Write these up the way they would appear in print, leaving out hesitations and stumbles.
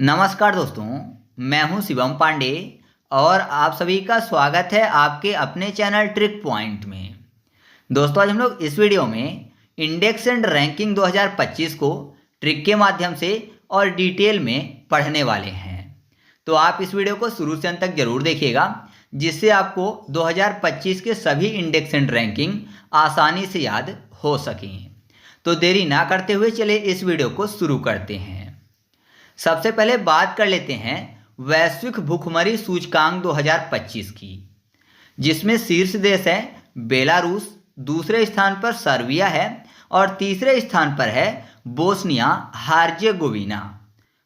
नमस्कार दोस्तों, मैं हूं शिवम पांडे और आप सभी का स्वागत है आपके अपने चैनल ट्रिक पॉइंट में। दोस्तों, आज हम लोग इस वीडियो में इंडेक्स एंड रैंकिंग 2025 को ट्रिक के माध्यम से और डिटेल में पढ़ने वाले हैं। तो आप इस वीडियो को शुरू से अंत तक जरूर देखिएगा, जिससे आपको 2025 के सभी इंडेक्स एंड रैंकिंग आसानी से याद हो सकें। तो देरी ना करते हुए चलिए इस वीडियो को शुरू करते हैं। सबसे पहले बात कर लेते हैं वैश्विक भूखमरी सूचकांक 2025 की, जिसमें शीर्ष देश है बेलारूस, दूसरे स्थान पर सर्बिया है और तीसरे स्थान पर है बोस्निया हर्जेगोविना।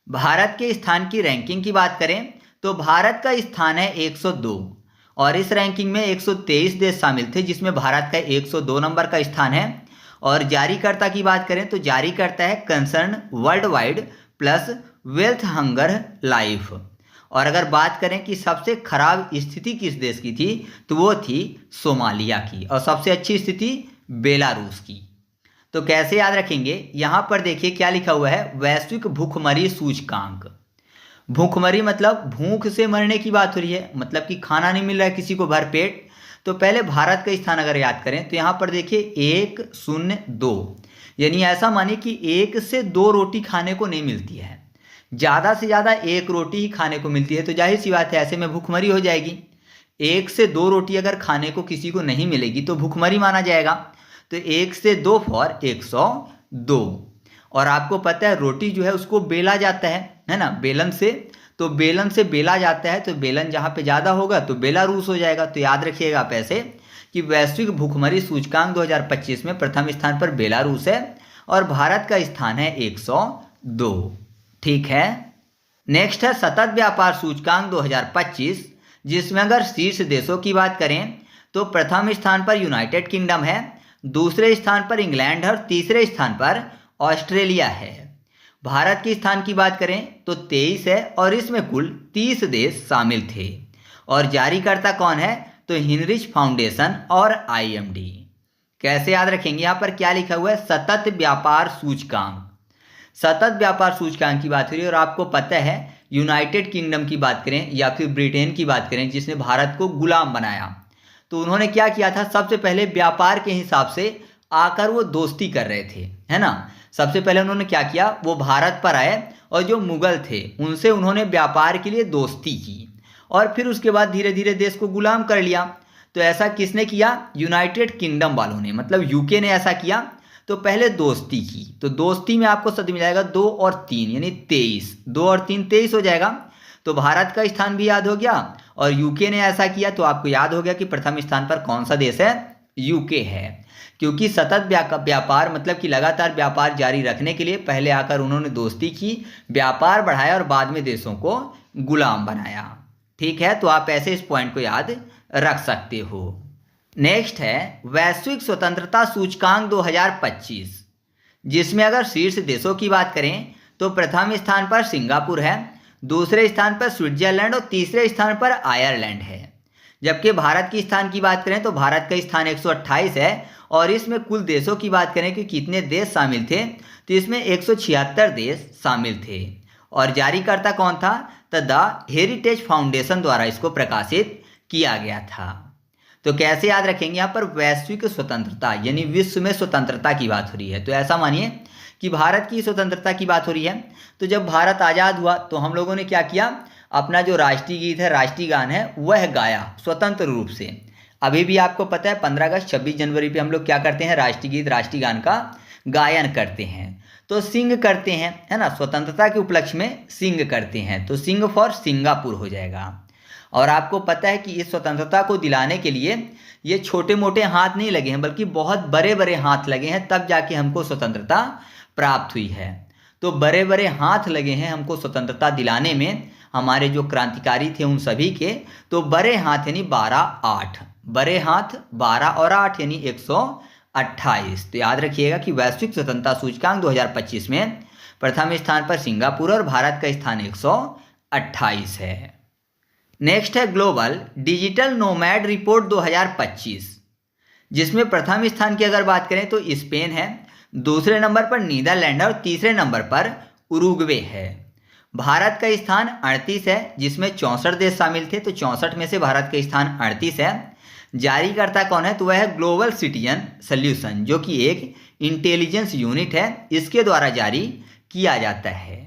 भारत के स्थान की रैंकिंग की बात करें तो भारत का स्थान है 102 और इस रैंकिंग में 123 देश शामिल थे, जिसमें भारत का 102 नंबर का स्थान है। और जारीकर्ता की बात करें तो जारीकर्ता है concern world wide plus wealth hunger life. और अगर बात करें कि सबसे खराब स्थिति किस देश की थी तो वो थी सोमालिया की, और सबसे अच्छी स्थिति बेलारूस की। तो कैसे याद रखेंगे, यहाँ पर देखिए क्या लिखा हुआ है, वैश्विक भूखमरी सूचकांक। भूखमरी मतलब भूख से मरने की बात हो रही है, मतलब कि खाना नहीं मिल रहा है किसी को भरपेट। तो पहले भारत का स्थान अगर याद करें तो यहाँ पर देखिए 102, यानी ऐसा मानिए कि 1 से 2 रोटी खाने को नहीं मिलती है, ज़्यादा से ज़्यादा 1 रोटी ही खाने को मिलती है। तो जाहिर सी बात है ऐसे में भूखमरी हो जाएगी। 1 से 2 रोटी अगर खाने को किसी को नहीं मिलेगी तो भूखमरी माना जाएगा। तो 1 से 2 फॉर 102। और आपको पता है रोटी जो है उसको बेला जाता है ना, बेलन से। तो बेलन से बेला जाता है, तो बेलन जहाँ पे ज़्यादा होगा तो बेलारूस हो जाएगा। तो याद रखिएगा आप ऐसे कि वैश्विक भूखमरी सूचकांक 2025 में प्रथम स्थान पर बेलारूस है और भारत का स्थान है 102। ठीक है। नेक्स्ट है सतत व्यापार सूचकांक 2025, जिसमें अगर शीर्ष देशों की बात करें तो प्रथम स्थान पर यूनाइटेड किंगडम है, दूसरे स्थान पर इंग्लैंड है और तीसरे स्थान पर ऑस्ट्रेलिया है। भारत के स्थान की बात करें तो 23 है और इसमें कुल 30 देश शामिल थे। और जारीकर्ता कौन है तो हिनरिच फाउंडेशन और IMD। कैसे याद रखेंगे, यहाँ पर क्या लिखा हुआ है, सतत व्यापार सूचकांक। सतत व्यापार सूचकांक की बात हो रही है और आपको पता है यूनाइटेड किंगडम की बात करें या फिर ब्रिटेन की बात करें, जिसने भारत को गुलाम बनाया, तो उन्होंने क्या किया था, सबसे पहले व्यापार के हिसाब से आकर वो दोस्ती कर रहे थे, है ना। सबसे पहले उन्होंने क्या किया, वो भारत पर आए और जो मुगल थे उनसे उन्होंने व्यापार के लिए दोस्ती की और फिर उसके बाद धीरे धीरे देश को गुलाम कर लिया। तो ऐसा किसने किया, यूनाइटेड किंगडम वालों ने, मतलब यूके ने ऐसा किया। तो पहले दोस्ती की, तो दोस्ती में आपको शब्द मिल जाएगा 2 और 3 यानी 23, 2 और 3 23 हो जाएगा। तो भारत का स्थान भी याद हो गया और यूके ने ऐसा किया, तो आपको याद हो गया कि प्रथम स्थान पर कौन सा देश है, यूके है। क्योंकि सतत व्यापार मतलब कि लगातार व्यापार जारी रखने के लिए पहले आकर उन्होंने दोस्ती की, व्यापार बढ़ाया और बाद में देशों को गुलाम बनाया। ठीक है, तो आप ऐसे इस पॉइंट को याद रख सकते हो। नेक्स्ट है वैश्विक स्वतंत्रता सूचकांक 2025, जिसमें अगर शीर्ष देशों की बात करें तो प्रथम स्थान पर सिंगापुर है, दूसरे स्थान पर स्विट्जरलैंड और तीसरे स्थान पर आयरलैंड है। जबकि भारत के स्थान की बात करें तो भारत का स्थान 128 है और इसमें कुल देशों की बात करें कि कितने देश शामिल थे, तो इसमें 176 देश शामिल थे। और जारीकर्ता कौन था, तो द हेरिटेज फाउंडेशन द्वारा इसको प्रकाशित किया गया था। तो कैसे याद रखेंगे, यहाँ पर वैश्विक स्वतंत्रता यानी विश्व में स्वतंत्रता की बात हो रही है। तो ऐसा मानिए कि भारत की स्वतंत्रता की बात हो रही है। तो जब भारत आज़ाद हुआ तो हम लोगों ने क्या किया, अपना जो राष्ट्रीय गीत है, राष्ट्रीय गान है, वह गाया स्वतंत्र रूप से। अभी भी आपको पता है 15 अगस्त 26 जनवरी पे हम लोग क्या करते हैं, राष्ट्रीय गीत राष्ट्रीय गान का गायन करते हैं। तो सिंग करते हैं, है ना, स्वतंत्रता के उपलक्ष्य में सिंग करते हैं। तो सिंग फॉर सिंगापुर हो जाएगा। और आपको पता है कि इस स्वतंत्रता को दिलाने के लिए ये छोटे मोटे हाथ नहीं लगे हैं, बल्कि बहुत बड़े बड़े हाथ लगे हैं, तब जाके हमको स्वतंत्रता प्राप्त हुई है। तो बड़े बड़े हाथ लगे हैं हमको स्वतंत्रता दिलाने में, हमारे जो क्रांतिकारी थे उन सभी के। तो बड़े हाथ यानी 12 8, बड़े हाथ 12 और 8 यानी 128। तो याद रखिएगा कि वैश्विक स्वतंत्रता सूचकांक 2025 में प्रथम स्थान पर सिंगापुर और भारत का स्थान 128 है। नेक्स्ट है ग्लोबल डिजिटल नोमैड रिपोर्ट 2025, जिसमें प्रथम स्थान की अगर बात करें तो स्पेन है, दूसरे नंबर पर नीदरलैंड और तीसरे नंबर पर उरुग्वे है। भारत का स्थान 38 है, जिसमें 64 देश शामिल थे, तो 64 में से भारत का स्थान 38 है। जारीकर्ता कौन है? तो वह है ग्लोबल सिटीजन सॉल्यूशन, जो कि एक इंटेलिजेंस यूनिट है, इसके द्वारा जारी किया जाता है।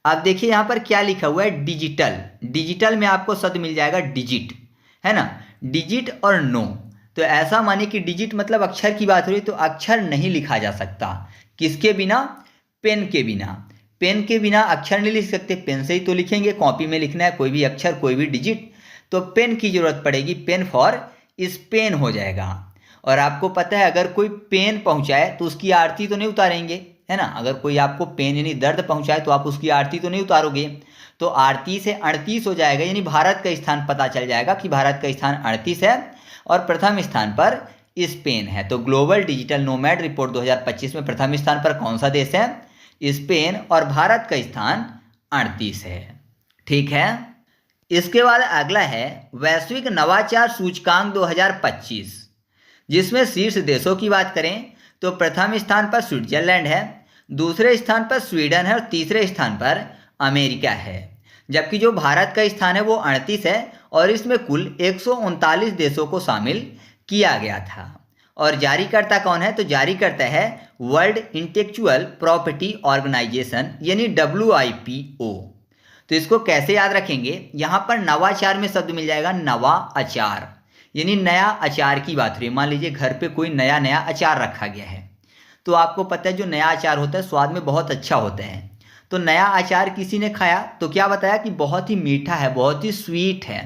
अब देखिए यहाँ पर क्या लिखा हुआ है, डिजिटल। डिजिटल में आपको शब्द मिल जाएगा डिजिट, है ना, डिजिट और नो। तो ऐसा माने कि डिजिट मतलब अक्षर की बात हो रही, तो अक्षर नहीं लिखा जा सकता, किसके बिना? पेन के बिना। पेन के बिना अक्षर नहीं लिख सकते, पेन से ही तो लिखेंगे, कॉपी में लिखना है कोई भी अक्षर, कोई भी डिजिट, तो पेन की जरूरत पड़ेगी। पेन फॉर स्पेन हो जाएगा। और आपको पता है अगर कोई पेन पहुंचाए तो उसकी आरती तो नहीं उतारेंगे, है ना। अगर कोई आपको पेन यानी दर्द पहुंचाए तो आप उसकी आरती तो नहीं उतारोगे। तो आरती से 38 हो जाएगा, यानी भारत का स्थान पता चल जाएगा कि भारत का स्थान 38 है और प्रथम स्थान पर स्पेन है। तो ग्लोबल डिजिटल नोमैड रिपोर्ट 2025 में प्रथम स्थान पर कौन सा देश है? स्पेन, और भारत का स्थान 38 है। ठीक है। इसके बाद अगला है वैश्विक नवाचार सूचकांक 2025, जिसमें शीर्ष देशों की बात करें तो प्रथम स्थान पर स्विट्जरलैंड है, दूसरे स्थान पर स्वीडन है और तीसरे स्थान पर अमेरिका है। जबकि जो भारत का स्थान है वो 38 है और इसमें कुल 139 देशों को शामिल किया गया था। और जारीकर्ता कौन है? तो जारीकर्ता है वर्ल्ड इंटेलेक्चुअल प्रॉपर्टी ऑर्गेनाइजेशन, यानी WIPO। तो इसको कैसे याद रखेंगे? यहाँ पर नवाचार में शब्द मिल जाएगा नवा अचार, यानी नया अचार की बात हो रही है। मान लीजिए घर पे कोई नया नया अचार रखा गया है, तो आपको पता है जो नया अचार होता है स्वाद में बहुत अच्छा होता है। तो नया अचार किसी ने खाया तो क्या बताया कि बहुत ही मीठा है, बहुत ही स्वीट है।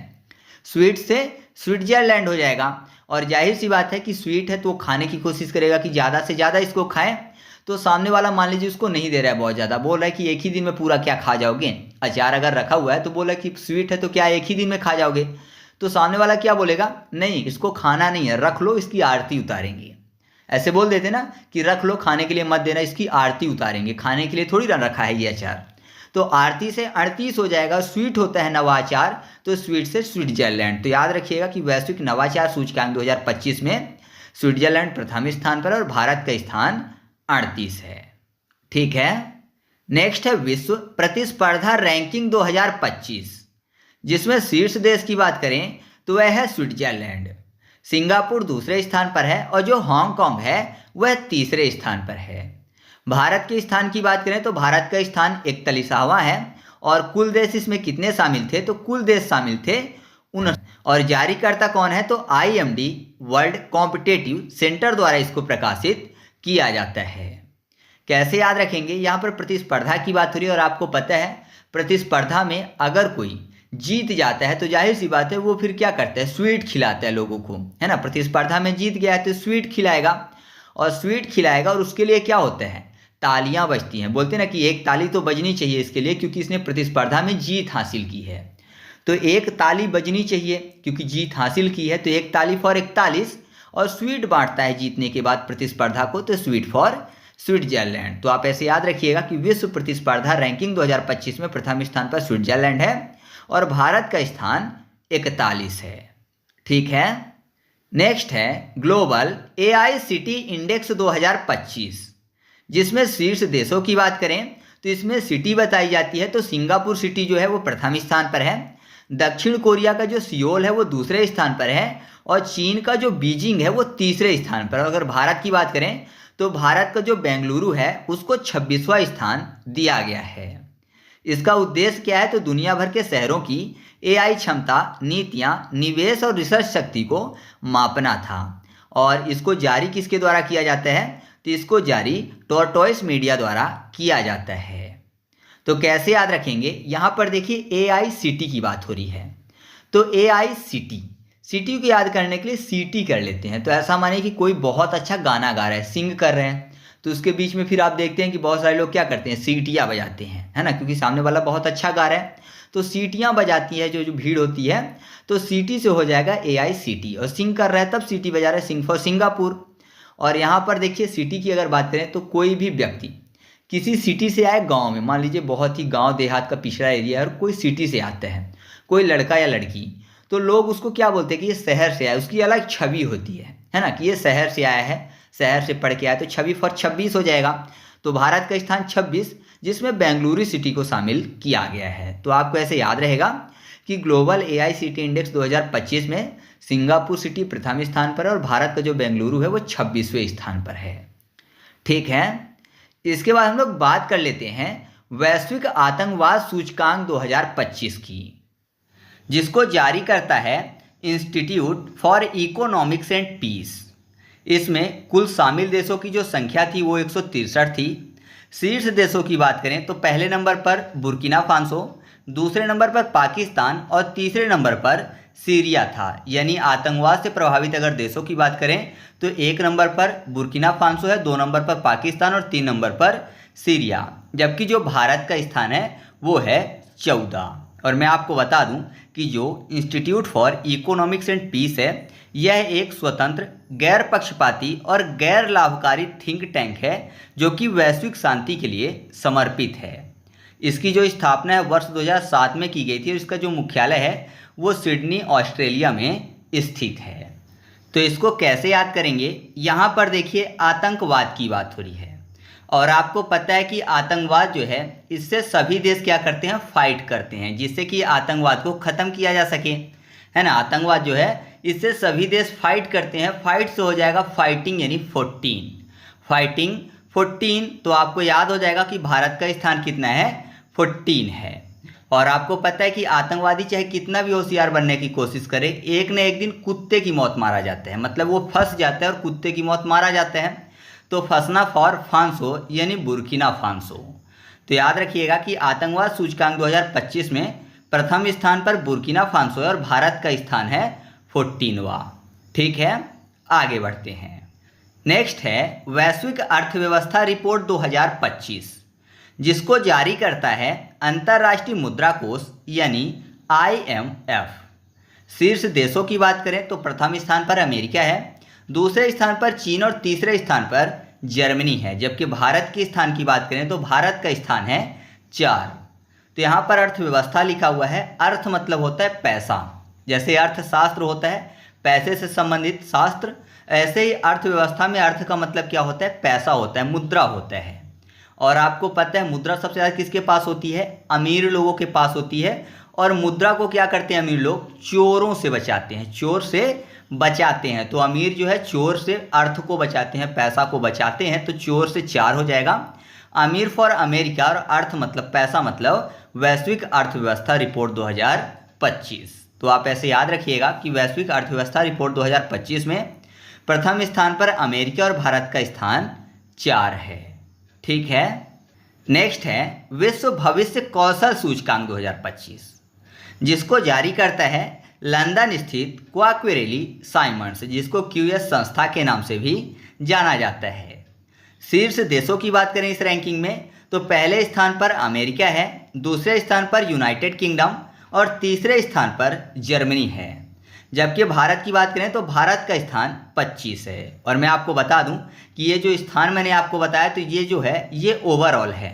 स्वीट से स्विट्जरलैंड हो जाएगा। और जाहिर सी बात है कि स्वीट है तो वो खाने की कोशिश करेगा कि ज़्यादा से ज़्यादा इसको खाएं। तो सामने वाला मान लीजिए उसको नहीं दे रहा है बहुत ज़्यादा, बोल रहा है कि एक ही दिन में पूरा क्या खा जाओगे। अचार अगर रखा हुआ है तो बोला कि स्वीट है तो क्या एक ही दिन में खा जाओगे। तो सामने वाला क्या बोलेगा? नहीं, इसको खाना नहीं है, रख लो, इसकी आरती उतारेंगे। ऐसे बोल देते ना कि रख लो, खाने के लिए मत देना, इसकी आरती उतारेंगे, खाने के लिए थोड़ी ना रखा है ये अचार। तो आरती से 38 हो जाएगा। स्वीट होता है नवाचार, तो स्वीट से स्विट्जरलैंड। तो याद रखिएगा कि वैश्विक नवाचार सूचकांक 2025 में स्विट्जरलैंड प्रथम स्थान पर और भारत का स्थान 38 है। ठीक है। नेक्स्ट है विश्व प्रतिस्पर्धा रैंकिंग 2025, जिसमें शीर्ष देश की बात करें तो वह है स्विट्जरलैंड। सिंगापुर दूसरे स्थान पर है और जो हांगकांग है वह तीसरे स्थान पर है। भारत के स्थान की बात करें तो भारत का स्थान 41वां है और कुल देश इसमें कितने शामिल थे? तो कुल देश शामिल थे 59। और जारीकर्ता कौन है? तो IMD वर्ल्ड कॉम्पिटिटिव सेंटर द्वारा इसको प्रकाशित किया जाता है। कैसे याद रखेंगे? यहाँ पर प्रतिस्पर्धा की बात हो रही है और आपको पता है प्रतिस्पर्धा में अगर कोई जीत जाता है तो जाहिर सी बात है वो फिर क्या करता है? स्वीट खिलाता है लोगों को, है ना। प्रतिस्पर्धा में जीत गया है तो स्वीट खिलाएगा, और स्वीट खिलाएगा और उसके लिए क्या होता है? तालियां बजती हैं। बोलते हैं ना कि एक ताली तो बजनी चाहिए इसके लिए, क्योंकि इसने प्रतिस्पर्धा में जीत हासिल की है। तो एक ताली बजनी चाहिए क्योंकि जीत हासिल की है, तो एक ताली फॉर 41, और स्वीट बांटता है जीतने के बाद प्रतिस्पर्धा को, तो स्वीट फॉर स्विट्जरलैंड। तो आप ऐसे याद रखिएगा कि विश्व प्रतिस्पर्धा रैंकिंग 2025 में प्रथम स्थान पर स्विट्जरलैंड है और भारत का स्थान 41 है। ठीक है। नेक्स्ट है ग्लोबल AICT इंडेक्स 2025, जिसमें शीर्ष देशों की बात करें तो इसमें सिटी बताई जाती है। तो सिंगापुर सिटी जो है वो प्रथम स्थान पर है, दक्षिण कोरिया का जो सियोल है वो दूसरे स्थान पर है और चीन का जो बीजिंग है वो तीसरे स्थान पर। अगर भारत की बात करें तो भारत का जो बेंगलुरु है उसको 26वां स्थान दिया गया है। इसका उद्देश्य क्या है? तो दुनिया भर के शहरों की AI क्षमता, नीतियां, निवेश और रिसर्च शक्ति को मापना था। और इसको जारी किसके द्वारा किया जाता है? तो इसको जारी टॉर्टोइस मीडिया द्वारा किया जाता है। तो कैसे याद रखेंगे? यहाँ पर देखिए AICT की बात हो रही है, तो AICT सिटी को याद करने के लिए सीटी कर लेते हैं। तो ऐसा माने कि कोई बहुत अच्छा गाना गा रहा है, सिंग कर रहे हैं, तो उसके बीच में फिर आप देखते हैं कि बहुत सारे लोग क्या करते हैं? सीटियाँ बजाते हैं, है ना, क्योंकि सामने वाला बहुत अच्छा गा रहा है तो सीटियाँ बजाती है जो भीड़ होती है। तो सीटी से हो जाएगा AICT, और सिंग कर रहा है तब सीटी बजा रहा है, सिंग फॉर सिंगापुर। और यहाँ पर देखिए सिटी की अगर बात करें तो कोई भी व्यक्ति किसी सिटी से आए गांव में, मान लीजिए बहुत ही गांव देहात का पिछड़ा एरिया है और कोई सिटी से आता है, कोई लड़का या लड़की, तो लोग उसको क्या बोलते हैं कि ये शहर से आया, उसकी अलग छवि होती है ना, कि ये शहर से आया है, शहर से पढ़ के आया, तो छवि फॉर 26 हो जाएगा। तो भारत का स्थान 26, जिसमें बेंगलुरु सिटी को शामिल किया गया है। तो आपको ऐसे याद रहेगा कि ग्लोबल AICTE इंडेक्स 2025 में सिंगापुर सिटी प्रथम स्थान पर है और भारत का जो बेंगलुरु है वो 26वें स्थान पर है। ठीक है, इसके बाद हम लोग बात कर लेते हैं वैश्विक आतंकवाद सूचकांक 2025 की, जिसको जारी करता है institute for economics and peace. इसमें कुल शामिल देशों की जो संख्या थी वो 163 थी। शीर्ष देशों की बात करें तो पहले नंबर पर बुर्किना फासो, दूसरे नंबर पर पाकिस्तान और तीसरे नंबर पर सीरिया था। यानी आतंकवाद से प्रभावित अगर देशों की बात करें तो 1 नंबर पर बुर्किना फासो है, 2 नंबर पर पाकिस्तान और 3 नंबर पर सीरिया। जबकि जो भारत का स्थान है वो है 14। और मैं आपको बता दूं कि जो institute for economics and peace है यह एक स्वतंत्र, गैर पक्षपाती और गैर लाभकारी थिंक टैंक है जो कि वैश्विक शांति के लिए समर्पित है। इसकी जो स्थापना है वर्ष 2007 में की गई थी और इसका जो मुख्यालय है वो सिडनी ऑस्ट्रेलिया में स्थित है। तो इसको कैसे याद करेंगे, यहाँ पर देखिए आतंकवाद की बात हो रही है और आपको पता है कि आतंकवाद जो है इससे सभी देश क्या करते हैं, फाइट करते हैं जिससे कि आतंकवाद को ख़त्म किया जा सके, है ना। आतंकवाद जो है इससे सभी देश फाइट करते हैं। फाइट से हो जाएगा फाइटिंग यानी 14 तो आपको याद हो जाएगा कि भारत का स्थान कितना है, 14 है। और आपको पता है कि आतंकवादी चाहे कितना भी होशियार बनने की कोशिश करे, एक न एक दिन कुत्ते की मौत मारा जाता है। मतलब वो फंस जाता है और कुत्ते की मौत मारा जाता है। तो फंसना फॉर फांसो यानी बुर्किना फासो। तो याद रखिएगा कि आतंकवाद सूचकांक 2025 में प्रथम स्थान पर बुर्किना फासो है और भारत का स्थान है 14वां। ठीक है, आगे बढ़ते हैं। नेक्स्ट है वैश्विक अर्थव्यवस्था रिपोर्ट 2025, जिसको जारी करता है अंतर्राष्ट्रीय मुद्रा कोष यानी IMF। शीर्ष देशों की बात करें तो प्रथम स्थान पर अमेरिका है, दूसरे स्थान पर चीन और तीसरे स्थान पर जर्मनी है। जबकि भारत के स्थान की बात करें तो भारत का स्थान है 4। तो यहाँ पर अर्थव्यवस्था लिखा हुआ है। अर्थ मतलब होता है पैसा, जैसे अर्थशास्त्र होता है पैसे से संबंधित शास्त्र, ऐसे ही अर्थव्यवस्था में अर्थ का मतलब क्या होता है, पैसा होता है, मुद्रा होता है। और आपको पता है मुद्रा सबसे ज़्यादा किसके पास होती है, अमीर लोगों के पास होती है। और मुद्रा को क्या करते हैं अमीर लोग, चोरों से बचाते हैं, चोर से बचाते हैं। तो अमीर जो है चोर से अर्थ को बचाते हैं, पैसा को बचाते हैं। तो चोर से 4 हो जाएगा। अमीर फॉर अमेरिका और अर्थ मतलब पैसा मतलब वैश्विक अर्थव्यवस्था रिपोर्ट 2025। तो आप ऐसे याद रखिएगा कि वैश्विक अर्थव्यवस्था रिपोर्ट 2025 में प्रथम स्थान पर अमेरिका और भारत का स्थान 4 है। ठीक है, नेक्स्ट है विश्व भविष्य कौशल सूचकांक 2025, जिसको जारी करता है लंदन स्थित क्वाक्वेरेली साइमंड्स, जिसको QS संस्था के नाम से भी जाना जाता है। शीर्ष देशों की बात करें इस रैंकिंग में तो पहले स्थान पर अमेरिका है, दूसरे स्थान पर यूनाइटेड किंगडम और तीसरे स्थान पर जर्मनी है। जबकि भारत की बात करें तो भारत का स्थान 25 है। और मैं आपको बता दूं कि ये जो स्थान मैंने आपको बताया तो ये जो है ये ओवरऑल है।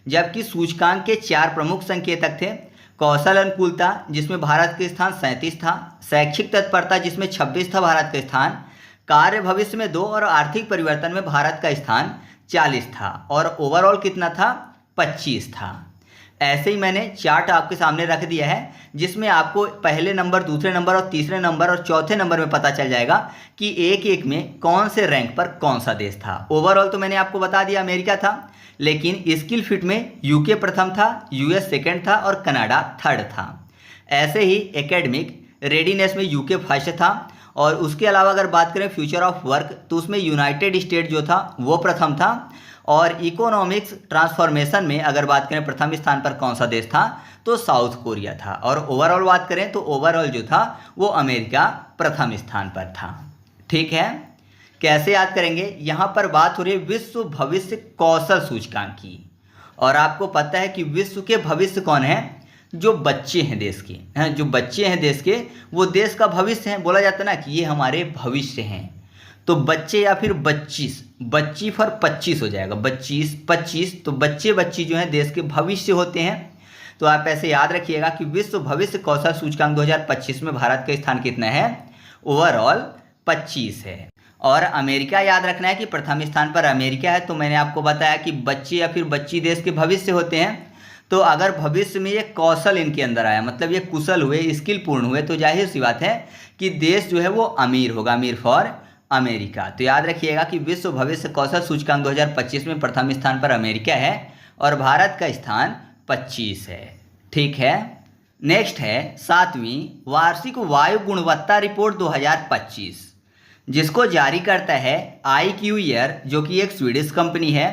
जबकि सूचकांक के 4 प्रमुख संकेतक थे, कौशल अनुकूलता जिसमें भारत का स्थान 37 था, शैक्षिक तत्परता जिसमें 26 था भारत का स्थान, कार्य भविष्य में 2 और आर्थिक परिवर्तन में भारत का स्थान 40 था और ओवरऑल कितना था, 25 था। ऐसे ही मैंने चार्ट आपके सामने रख दिया है जिसमें आपको पहले नंबर, दूसरे नंबर और तीसरे नंबर और चौथे नंबर में पता चल जाएगा कि एक एक में कौन से रैंक पर कौन सा देश था। ओवरऑल तो मैंने आपको बता दिया अमेरिका था, लेकिन स्किल फिट में यूके प्रथम था, US सेकंड था और कनाडा थर्ड था। ऐसे ही एकेडमिक रेडीनेस में यूके फर्स्ट था और उसके अलावा अगर बात करें फ्यूचर ऑफ वर्क तो उसमें यूनाइटेड स्टेट जो था वो प्रथम था। और इकोनॉमिक्स ट्रांसफॉर्मेशन में अगर बात करें प्रथम स्थान पर कौन सा देश था तो साउथ कोरिया था। और ओवरऑल बात करें तो ओवरऑल जो था वो अमेरिका प्रथम स्थान पर था। ठीक है, कैसे याद करेंगे, यहाँ पर बात हो रही है विश्व भविष्य कौशल सूचकांक की। और आपको पता है कि विश्व के भविष्य कौन है, जो बच्चे हैं देश के, हैं जो बच्चे हैं देश के वो देश का भविष्य हैं। बोला जाता है ना कि ये हमारे भविष्य हैं। तो बच्चे या फिर 25, बच्ची फॉर 25 हो जाएगा, 25 तो बच्चे बच्ची जो हैं देश के भविष्य होते हैं। तो आप ऐसे याद रखिएगा कि विश्व भविष्य कौशल सूचकांक 2025 में भारत का स्थान कितना है, ओवरऑल 25 है। और अमेरिका याद रखना है कि प्रथम स्थान पर अमेरिका है। तो मैंने आपको बताया कि बच्चे या फिर बच्ची देश के भविष्य होते हैं। तो अगर भविष्य में ये कौशल इनके अंदर आया, मतलब ये कुशल हुए, स्किल पूर्ण हुए, तो जाहिर सी बात है कि देश जो है वो अमीर होगा, अमीर फॉर अमेरिका। तो याद रखिएगा कि विश्व भविष्य कौशल सूचकांक 2025 में प्रथम स्थान पर अमेरिका है और भारत का स्थान 25 है। ठीक है। नेक्स्ट है 7वीं वार्षिक वायु गुणवत्ता रिपोर्ट 2025, जिसको जारी करता है IQAir, जो कि एक स्वीडिश कंपनी है।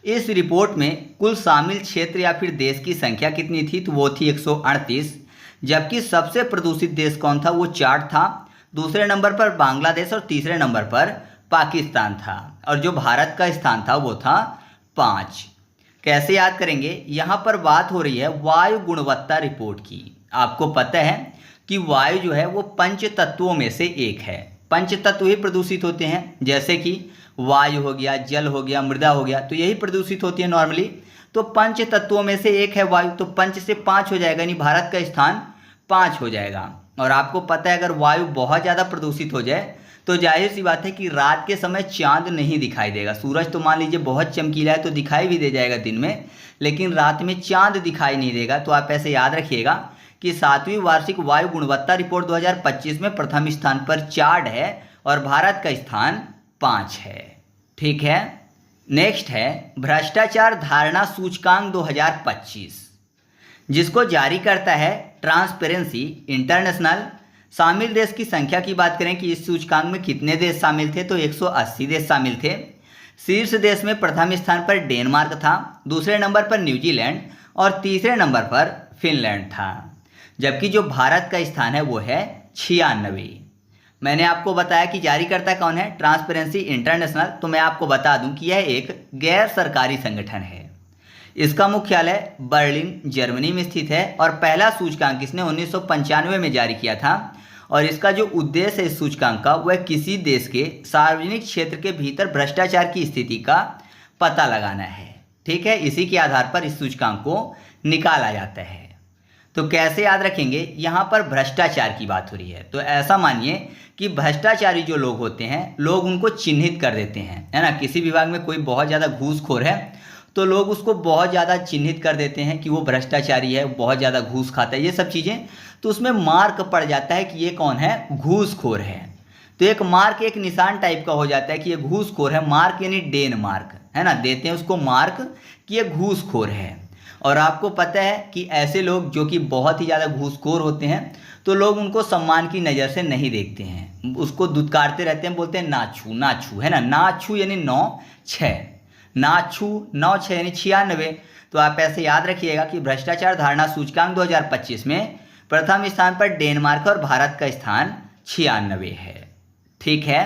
इस रिपोर्ट में कुल शामिल क्षेत्र या फिर देश की संख्या कितनी थी, तो वो थी 138। जबकि सबसे प्रदूषित देश कौन था, वो चार्ट था। दूसरे नंबर पर बांग्लादेश और तीसरे नंबर पर पाकिस्तान था। और जो भारत का स्थान था वो था 5। कैसे याद करेंगे, यहाँ पर बात हो रही है वायु गुणवत्ता रिपोर्ट की। आपको पता है कि वायु जो है वो पंच तत्वों में से एक है। पंच तत्व ही प्रदूषित होते हैं, जैसे कि वायु हो गया, जल हो गया, मृदा हो गया, तो यही प्रदूषित होती है नॉर्मली। तो पंच तत्वों में से एक है वायु, तो 5 से 5 हो जाएगा, यानी भारत का स्थान 5 हो जाएगा। और आपको पता है अगर वायु बहुत ज़्यादा प्रदूषित हो जाए तो जाहिर सी बात है कि रात के समय चांद नहीं दिखाई देगा। सूरज तो मान लीजिए बहुत चमकीला है तो दिखाई भी दे जाएगा दिन में, लेकिन रात में चांद दिखाई नहीं देगा। तो आप ऐसे याद रखिएगा कि 7वीं वार्षिक वायु गुणवत्ता रिपोर्ट 2025 में प्रथम स्थान पर चार्ट है और भारत का स्थान 5 है। ठीक है। नेक्स्ट है भ्रष्टाचार धारणा सूचकांक 2025, जिसको जारी करता है ट्रांसपेरेंसी इंटरनेशनल। शामिल देश की संख्या की बात करें कि इस सूचकांक में कितने देश शामिल थे, तो 180 देश शामिल थे। शीर्ष देश में प्रथम स्थान पर डेनमार्क था, दूसरे नंबर पर न्यूजीलैंड और तीसरे नंबर पर फिनलैंड था। जबकि जो भारत का स्थान है वो है 96। मैंने आपको बताया कि जारीकर्ता कौन है, ट्रांसपेरेंसी इंटरनेशनल। तो मैं आपको बता दूं कि यह एक गैर सरकारी संगठन है। इसका मुख्यालय बर्लिन जर्मनी में स्थित है और पहला सूचकांक इसने 1995 में जारी किया था। और इसका जो उद्देश्य है इस सूचकांक का, वह किसी देश के सार्वजनिक क्षेत्र के भीतर भ्रष्टाचार की स्थिति का पता लगाना है। ठीक है, इसी के आधार पर इस सूचकांक को निकाला जाता है। तो कैसे याद रखेंगे, यहाँ पर भ्रष्टाचार की बात हो रही है तो ऐसा मानिए कि भ्रष्टाचारी जो लोग होते हैं, लोग उनको चिन्हित कर देते हैं, है ना। किसी विभाग में कोई बहुत ज़्यादा घूसखोर है तो लोग उसको बहुत ज़्यादा चिन्हित कर देते हैं कि वो भ्रष्टाचारी है, बहुत ज़्यादा घूस खाता है, ये सब चीज़ें। तो उसमें मार्क पड़ जाता है कि ये कौन है, घूसखोर है। तो एक मार्क, एक निशान टाइप का हो जाता है कि ये घूसखोर है। मार्क यानी डेन मार्क, है ना, देते हैं उसको मार्क कि ये घूसखोर है। और आपको पता है कि ऐसे लोग जो कि बहुत ही ज़्यादा घूसखोर होते हैं तो लोग उनको सम्मान की नज़र से नहीं देखते हैं, उसको दुत्कारते रहते हैं, बोलते हैं नाछू नाछू, है ना। नाछू यानी 9-6, नाछू 9-6 यानी 96। तो आप ऐसे याद रखिएगा कि भ्रष्टाचार धारणा सूचकांक 2025 में प्रथम स्थान पर डेनमार्क और भारत का स्थान 96 है। ठीक है।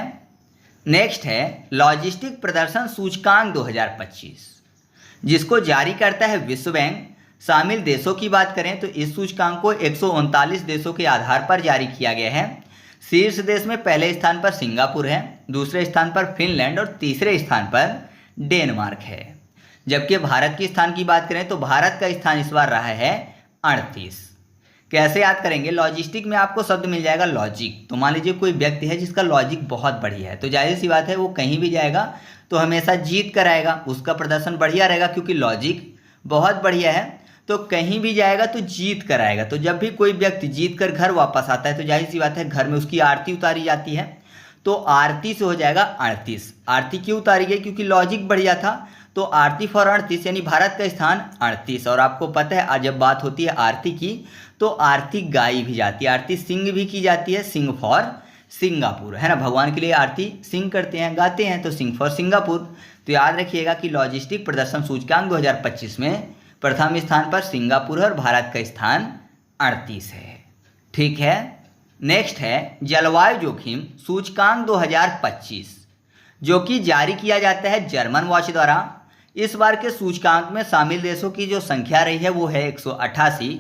नेक्स्ट है लॉजिस्टिक प्रदर्शन सूचकांक 2025, जिसको जारी करता है विश्व बैंक। शामिल देशों की बात करें तो इस सूचकांक को 139 देशों के आधार पर जारी किया गया है। शीर्ष देश में पहले स्थान पर सिंगापुर है, दूसरे स्थान पर फिनलैंड और तीसरे स्थान पर डेनमार्क है। जबकि भारत के स्थान की बात करें तो भारत का स्थान इस बार रहा है 38। कैसे याद करेंगे, लॉजिस्टिक में आपको शब्द मिल जाएगा लॉजिक। तो मान लीजिए कोई व्यक्ति है जिसका लॉजिक बहुत बढ़िया है, तो जाहिर सी बात है वो कहीं भी जाएगा तो हमेशा जीत कर आएगा, उसका प्रदर्शन बढ़िया रहेगा क्योंकि लॉजिक बहुत बढ़िया है। तो कहीं भी जाएगा तो जीत कर आएगा। तो जब भी कोई व्यक्ति जीत कर घर वापस आता है तो जाहिर सी बात है घर में उसकी आरती उतारी जाती है। तो आरती से हो जाएगा 38। आरती क्यों उतारी गई, क्योंकि लॉजिक बढ़िया था। तो आरती फॉर 38 यानी भारत का स्थान 38। और आपको पता है जब बात होती है आरती की तो आरती गाई भी जाती है, आरती सिंग भी की जाती है, सिंग फॉर सिंगापुर, है ना। भगवान के लिए आरती सिंग करते हैं, गाते हैं, तो सिंग फॉर सिंगापुर। तो याद रखिएगा कि लॉजिस्टिक प्रदर्शन सूचकांक 2025 में प्रथम स्थान पर सिंगापुर है और भारत का स्थान 38 है। ठीक है। नेक्स्ट है जलवायु जोखिम सूचकांक 2025, जो कि जारी किया जाता है जर्मन वॉच द्वारा। इस बार के सूचकांक में शामिल देशों की जो संख्या रही है वो है 188।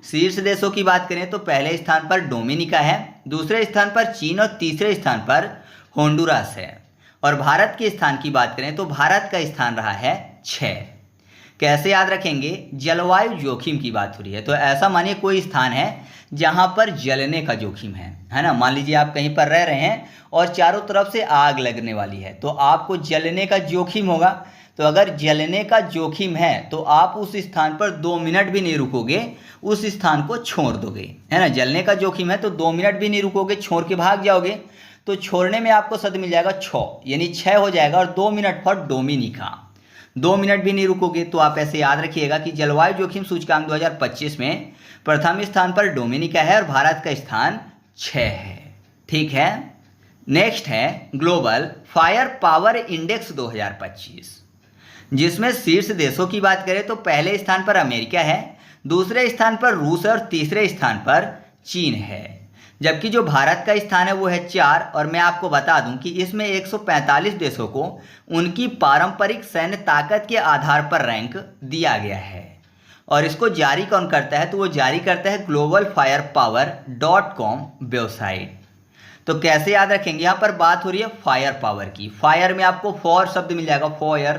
शीर्ष देशों की बात करें तो पहले स्थान पर डोमिनिका है, दूसरे स्थान पर चीन और तीसरे स्थान पर होंडुरास है। और भारत के स्थान की बात करें तो भारत का स्थान रहा है 6। कैसे याद रखेंगे, जलवायु जोखिम की बात हो रही है तो ऐसा मानिए कोई स्थान है जहां पर जलने का जोखिम है ना। मान लीजिए आप कहीं पर रह रहे हैं और चारों तरफ से आग लगने वाली है तो आपको जलने का जोखिम होगा। तो अगर जलने का जोखिम है तो आप उस स्थान पर 2 मिनट भी नहीं रुकोगे, उस स्थान को छोड़ दोगे, है ना। जलने का जोखिम है तो 2 मिनट भी नहीं रुकोगे, छोड़ के भाग जाओगे। तो छोड़ने में आपको शब्द मिल जाएगा 6, यानी 6 हो जाएगा। और 2 मिनट फॉर डोमिनिका, 2 मिनट भी नहीं रुकोगे। तो आप ऐसे याद रखिएगा कि जलवायु जोखिम सूचकांक 2025 में प्रथम स्थान पर डोमिनिका है और भारत का स्थान 6 है। ठीक है। नेक्स्ट है ग्लोबल फायर पावर इंडेक्स 2025, जिसमें शीर्ष देशों की बात करें तो पहले स्थान पर अमेरिका है, दूसरे स्थान पर रूस और तीसरे स्थान पर चीन है। जबकि जो भारत का स्थान है वो है 4। और मैं आपको बता दूं कि इसमें 145 देशों को उनकी पारंपरिक सैन्य ताकत के आधार पर रैंक दिया गया है। और इसको जारी कौन करता है, तो वो जारी करता है globalfirepower.com वेबसाइट। तो कैसे याद रखेंगे, यहाँ पर बात हो रही है फायर पावर की। फायर में आपको फॉर शब्द मिल जाएगा, फायर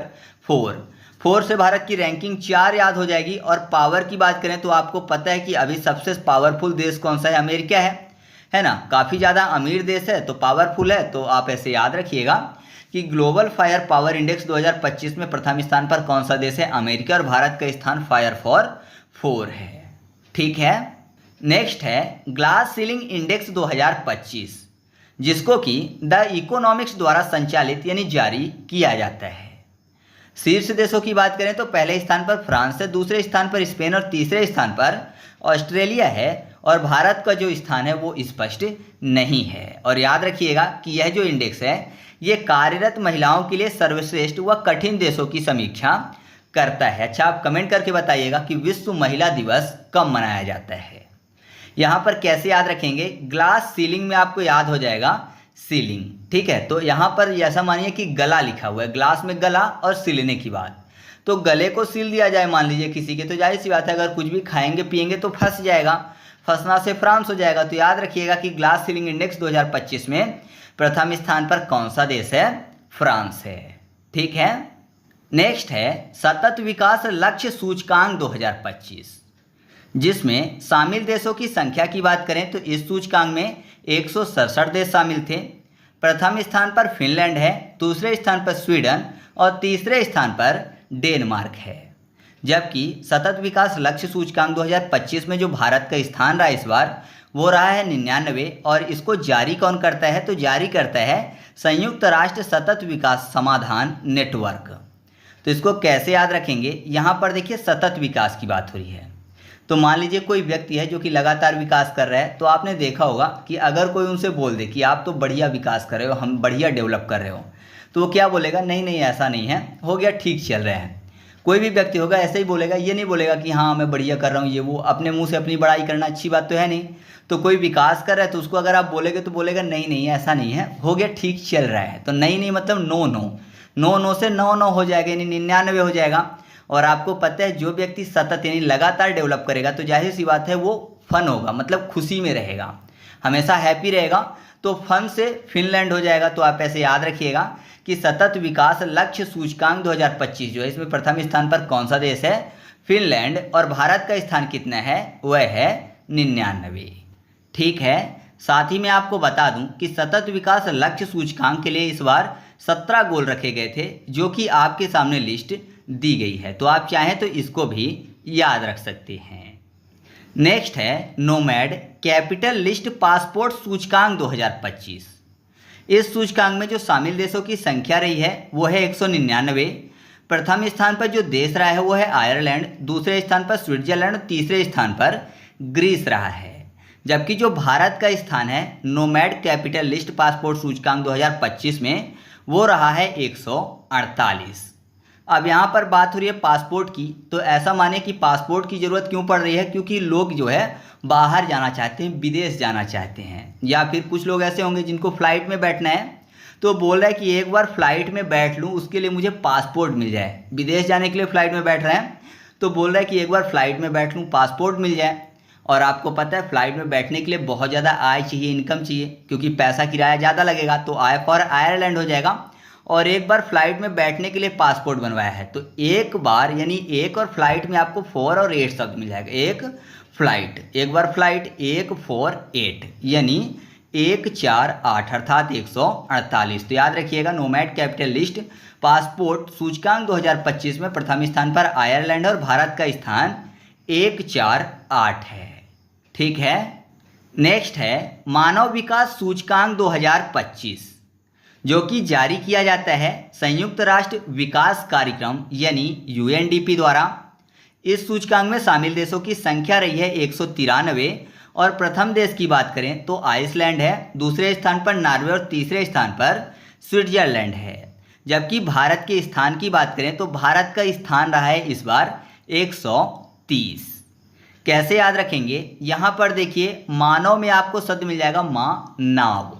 4 से भारत की रैंकिंग 4 याद हो जाएगी। और पावर की बात करें तो आपको पता है कि अभी सबसे पावरफुल देश कौन सा है, अमेरिका है ना। काफ़ी ज़्यादा अमीर देश है तो पावरफुल है। तो आप ऐसे याद रखिएगा कि ग्लोबल फायर पावर इंडेक्स 2025 में प्रथम स्थान पर कौन सा देश है, अमेरिका, और भारत का स्थान फायर फॉर 4 है। ठीक है। नेक्स्ट है ग्लास सीलिंग इंडेक्स 2025, जिसको कि द इकोनॉमिक्स द्वारा संचालित यानी जारी किया जाता है। शीर्ष देशों की बात करें तो पहले स्थान पर फ्रांस है, दूसरे स्थान पर स्पेन और तीसरे स्थान पर ऑस्ट्रेलिया है। और भारत का जो स्थान है वो स्पष्ट नहीं है। और याद रखिएगा कि यह जो इंडेक्स है ये कार्यरत महिलाओं के लिए सर्वश्रेष्ठ व कठिन देशों की समीक्षा करता है। अच्छा, आप कमेंट करके बताइएगा कि विश्व महिला दिवस कब मनाया जाता है। यहाँ पर कैसे याद रखेंगे, ग्लास सीलिंग में आपको याद हो जाएगा सीलिंग। ठीक है। तो यहाँ पर ऐसा मानिए कि गला लिखा हुआ है, ग्लास में गला और सीलने की बात। तो गले को सील दिया जाए मान लीजिए किसी के, तो जाहिर सी बात है अगर कुछ भी खाएंगे पिएंगे तो फंस जाएगा, फंसना से फ्रांस हो जाएगा। तो याद रखिएगा कि ग्लास सीलिंग इंडेक्स 2025 में प्रथम स्थान पर कौन सा देश है, फ्रांस है। ठीक है। नेक्स्ट है सतत विकास लक्ष्य सूचकांक 2025, जिसमें शामिल देशों की संख्या की बात करें तो इस सूचकांक में 167 देश शामिल थे। प्रथम स्थान पर फिनलैंड है, दूसरे स्थान पर स्वीडन और तीसरे स्थान पर डेनमार्क है। जबकि सतत विकास लक्ष्य सूचकांक 2025 में जो भारत का स्थान रहा इस बार वो रहा है 99। और इसको जारी कौन करता है, तो जारी करता है संयुक्त राष्ट्र सतत विकास समाधान नेटवर्क। तो इसको कैसे याद रखेंगे, यहाँ पर देखिए सतत विकास की बात हो रही है। तो मान लीजिए कोई व्यक्ति है जो कि लगातार विकास कर रहा है, तो आपने देखा होगा कि अगर कोई उनसे बोल दे कि आप तो बढ़िया विकास कर रहे हो, हम बढ़िया डेवलप कर रहे हो, तो वो क्या बोलेगा, नहीं नहीं ऐसा नहीं है, हो गया, ठीक चल रहा है। कोई भी व्यक्ति होगा ऐसे ही बोलेगा, ये नहीं बोलेगा कि हाँ मैं बढ़िया कर रहा हूँ ये वो। अपने मुंह से अपनी बड़ाई करना अच्छी बात तो है नहीं। तो कोई विकास कर रहा है तो उसको अगर आप बोलेगे तो बोलेगा नहीं नहीं ऐसा नहीं है, हो गया, ठीक चल रहा है। तो नहीं नहीं मतलब नो नो, नो नो से 9 हो जाएगा यानी 99 हो जाएगा। और आपको पता है जो व्यक्ति सतत यानी लगातार डेवलप करेगा तो जाहिर सी बात है वो फन होगा, मतलब खुशी में रहेगा, हमेशा हैप्पी रहेगा। तो फन से फिनलैंड हो जाएगा। तो आप ऐसे याद रखिएगा कि सतत विकास लक्ष्य सूचकांक 2025 जो है इसमें प्रथम स्थान पर कौन सा देश है, फिनलैंड। और भारत का स्थान कितना है, वह है 99। ठीक है। साथ ही मैं आपको बता दूं कि सतत विकास लक्ष्य सूचकांक के लिए इस बार 17 गोल रखे गए थे, जो कि आपके सामने लिस्ट दी गई है। तो आप चाहें तो इसको भी याद रख सकते हैं। नेक्स्ट है नोमैड कैपिटल लिस्ट पासपोर्ट सूचकांक 2025। इस सूचकांक में जो शामिल देशों की संख्या रही है वो है 199। प्रथम स्थान पर जो देश रहा है वो है आयरलैंड, दूसरे स्थान पर स्विट्जरलैंड, तीसरे स्थान पर ग्रीस रहा है। जबकि जो भारत का स्थान है नोमैड कैपिटल लिस्ट पासपोर्ट सूचकांक 2025 में वो रहा है 148। अब यहाँ पर बात हो रही है पासपोर्ट की। तो ऐसा माने कि पासपोर्ट की ज़रूरत क्यों पड़ रही है, क्योंकि लोग जो है बाहर जाना चाहते हैं, विदेश जाना चाहते हैं। या फिर कुछ लोग ऐसे होंगे जिनको फ़्लाइट में बैठना है, तो बोल रहा है कि एक बार फ्लाइट में बैठ लूँ उसके लिए मुझे पासपोर्ट मिल जाए। विदेश जाने के लिए फ़्लाइट में बैठ रहे हैं तो बोल रहा है कि एक बार फ्लाइट में बैठ लूँ पासपोर्ट मिल जाए। और आपको पता है फ़्लाइट में बैठने के लिए बहुत ज़्यादा आय चाहिए, इनकम चाहिए, क्योंकि पैसा किराया ज़्यादा लगेगा। तो आय फॉर आयरलैंड हो जाएगा। और एक बार फ्लाइट में बैठने के लिए पासपोर्ट बनवाया है, तो एक बार यानी एक और फ्लाइट में आपको 4 और 8 शब्द मिल जाएगा। एक बार फ्लाइट 1 4 8 यानी 1 4 8 अर्थात 148। तो याद रखिएगा, नोमैड कैपिटल लिस्ट पासपोर्ट सूचकांक 2025 में प्रथम स्थान पर आयरलैंड और भारत का स्थान 1 4 8 है। ठीक है। नेक्स्ट है मानव विकास सूचकांक 2025, जो कि जारी किया जाता है संयुक्त राष्ट्र विकास कार्यक्रम यानी UNDP द्वारा। इस सूचकांक में शामिल देशों की संख्या रही है 193 और प्रथम देश की बात करें तो आइसलैंड है, दूसरे स्थान पर नॉर्वे और तीसरे स्थान पर स्विट्जरलैंड है। जबकि भारत के स्थान की बात करें तो भारत का स्थान रहा है इस बार 130। कैसे याद रखेंगे, यहाँ पर देखिए मानव में आपको शब्द मिल जाएगा माँ नाव,